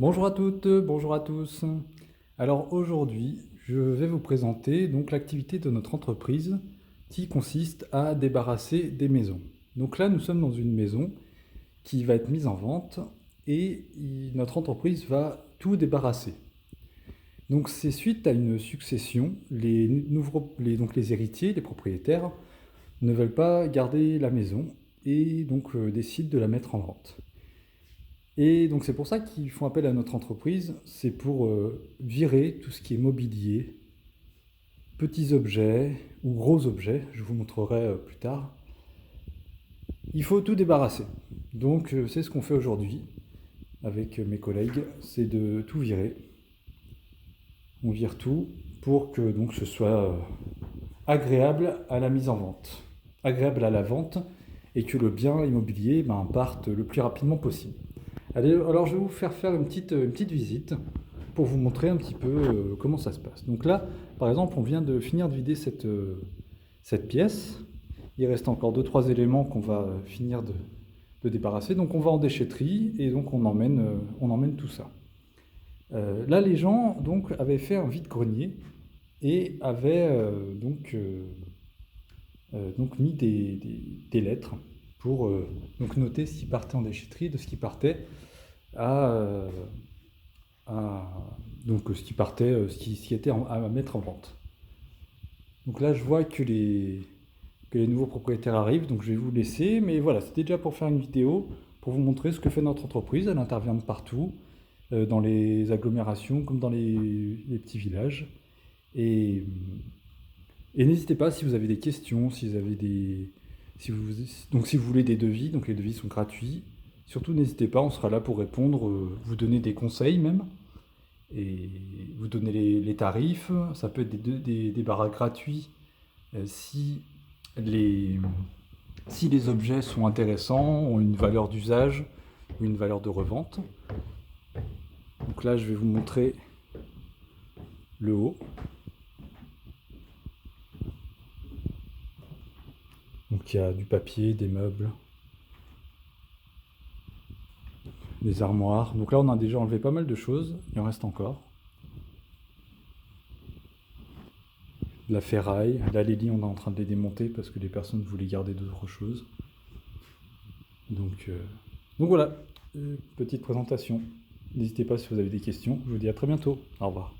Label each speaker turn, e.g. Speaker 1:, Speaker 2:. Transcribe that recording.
Speaker 1: Bonjour à toutes, bonjour à tous. Alors aujourd'hui, je vais vous présenter donc l'activité de notre entreprise qui consiste à débarrasser des maisons. Donc là, nous sommes dans une maison qui va être mise en vente et notre entreprise va tout débarrasser. Donc c'est suite à une succession, donc les héritiers, les propriétaires, ne veulent pas garder la maison et donc décident de la mettre en vente. Et donc c'est pour ça qu'ils font appel à notre entreprise, c'est pour virer tout ce qui est mobilier, petits objets ou gros objets, je vous montrerai plus tard. Il faut tout débarrasser. Donc c'est ce qu'on fait aujourd'hui avec mes collègues, c'est de tout virer. On vire tout pour que donc ce soit agréable à la mise en vente, agréable à la vente et que le bien immobilier parte le plus rapidement possible. Allez, alors je vais vous faire une petite visite pour vous montrer un petit peu comment ça se passe. Donc là, par exemple, on vient de finir de vider cette pièce. Il reste encore 2-3 éléments qu'on va finir de débarrasser. Donc on va en déchetterie et donc on emmène tout ça. Là, les gens donc, avaient fait un vide-grenier et avaient donc mis des lettres pour donc noter ce qui partait en déchetterie, de ce qui partait à, donc ce qui partait, ce qui était à mettre en vente. Donc là, je vois que les nouveaux propriétaires arrivent, donc je vais vous laisser. Mais voilà, c'était déjà pour faire une vidéo, pour vous montrer ce que fait notre entreprise. Elle intervient de partout, dans les agglomérations comme dans les petits villages. Et, et n'hésitez pas si vous avez des questions, si vous avez si vous voulez des devis, donc les devis sont gratuits. Surtout n'hésitez pas, on sera là pour répondre, vous donner des conseils même, et vous donner les tarifs. Ça peut être des baraques gratuits si si les objets sont intéressants, ont une valeur d'usage ou une valeur de revente. Donc là, je vais vous montrer le haut. Donc il y a du papier, des meubles, des armoires. Donc là, on a déjà enlevé pas mal de choses, il en reste encore. De la ferraille. Là, les lits, on est en train de les démonter parce que les personnes voulaient garder d'autres choses. Donc voilà, petite présentation. N'hésitez pas si vous avez des questions. Je vous dis à très bientôt. Au revoir.